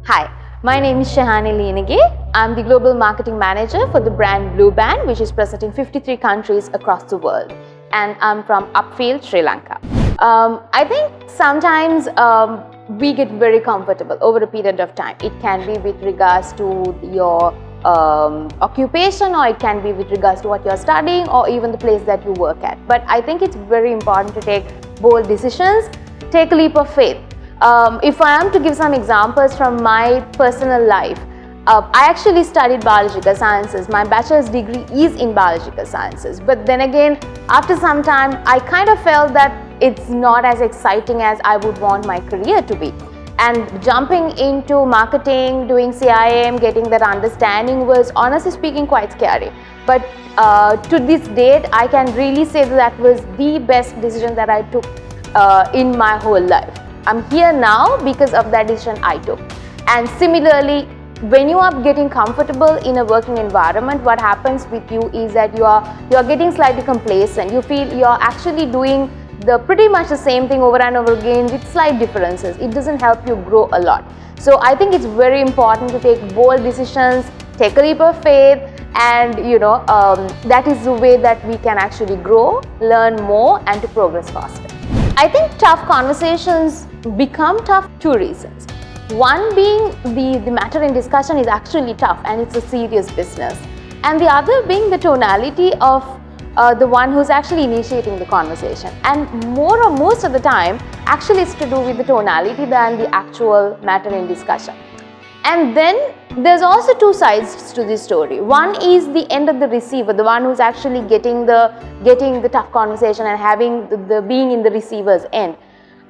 Hi, my name is Shehani Liyanage. I'm the Global Marketing Manager for the brand Blue Band, which is present in 53 countries across the world. And I'm from Upfield, Sri Lanka. I think sometimes we get very comfortable over a period of time. It can be with regards to your occupation, or it can be with regards to what you're studying, or even the place that you work at. But I think it's very important to take bold decisions, take a leap of faith. If I am to give some examples from my personal life, I actually studied biological sciences. My bachelor's degree is in biological sciences. But then again, after some time, I kind of felt that it's not as exciting as I would want my career to be. And jumping into marketing, doing CIM, getting that understanding was, honestly speaking, quite scary. But to this date, I can really say that was the best decision that I took in my whole life. I'm here now because of that decision I took. And similarly, when you are getting comfortable in a working environment, what happens with you is that you are getting slightly complacent. You feel you're actually doing pretty much the same thing over and over again with slight differences. It doesn't help you grow a lot. So I think it's very important to take bold decisions, take a leap of faith, and that is the way that we can actually grow, learn more, and to progress faster. I think tough conversations become tough for two reasons. One being the matter in discussion is actually tough and it's a serious business. And the other being the tonality of the one who's actually initiating the conversation. And most of the time, actually it's to do with the tonality than the actual matter in discussion. And then there's also two sides to this story. One is the end of the receiver, the one who's actually getting the tough conversation and having the being in the receiver's end.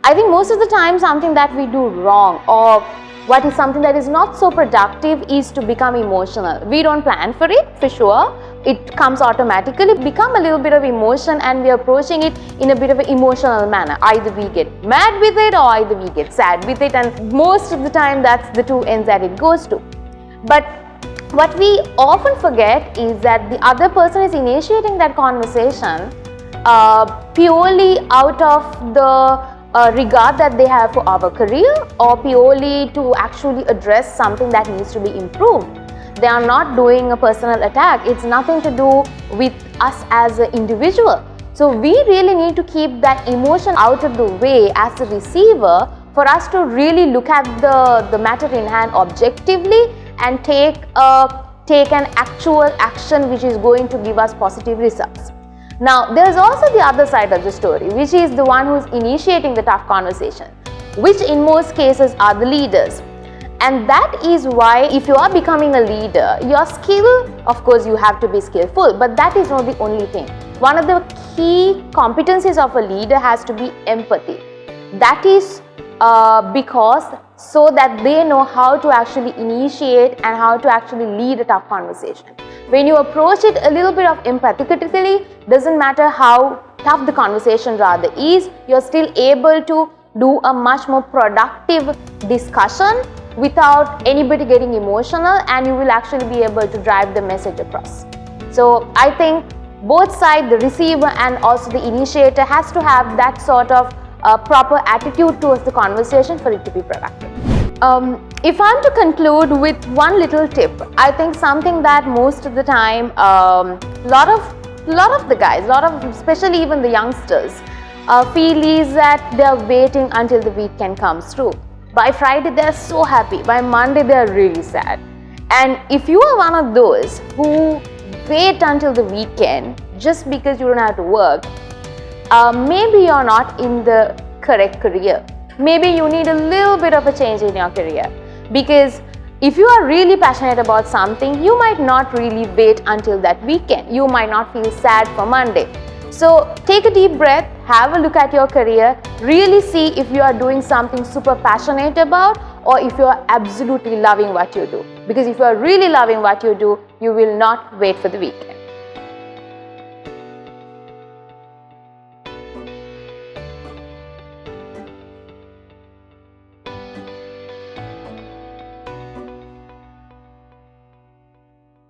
I think most of the time something that we do wrong, or what is something that is not so productive, is to become emotional. We don't plan for it, for sure. It comes automatically, become a little bit of emotion, and we're approaching it in a bit of an emotional manner. Either we get mad with it, or either we get sad with it, and most of the time that's the two ends that it goes to. But what we often forget is that the other person is initiating that conversation purely out of the regard that they have for our career, or purely to actually address something that needs to be improved. They are not doing a personal attack. It's nothing to do with us as an individual. So we really need to keep that emotion out of the way as the receiver for us to really look at the matter in hand objectively and take an actual action which is going to give us positive results. Now, there is also the other side of the story, which is the one who's initiating the tough conversation, which in most cases are the leaders. And that is why, if you are becoming a leader, your skill, of course, you have to be skillful, but that is not the only thing. One of the key competencies of a leader has to be empathy. That is because so that they know how to actually initiate and how to actually lead a tough conversation. When you approach it a little bit of empathetically, doesn't matter how tough the conversation rather is, you're still able to do a much more productive discussion without anybody getting emotional, and you will actually be able to drive the message across. So I think both sides, the receiver and also the initiator, has to have that sort of proper attitude towards the conversation for it to be productive. If I'm to conclude with one little tip, I think something that most of the time, lot of the guys, especially even the youngsters, feel is that they are waiting until the weekend comes through. By Friday they are so happy, by Monday they are really sad. And if you are one of those who wait until the weekend just because you don't have to work, maybe you're not in the correct career. Maybe you need a little bit of a change in your career, because if you are really passionate about something, you might not really wait until that weekend. You might not feel sad for Monday. So take a deep breath, have a look at your career, really see if you are doing something super passionate about, or if you are absolutely loving what you do. Because if you are really loving what you do, you will not wait for the weekend.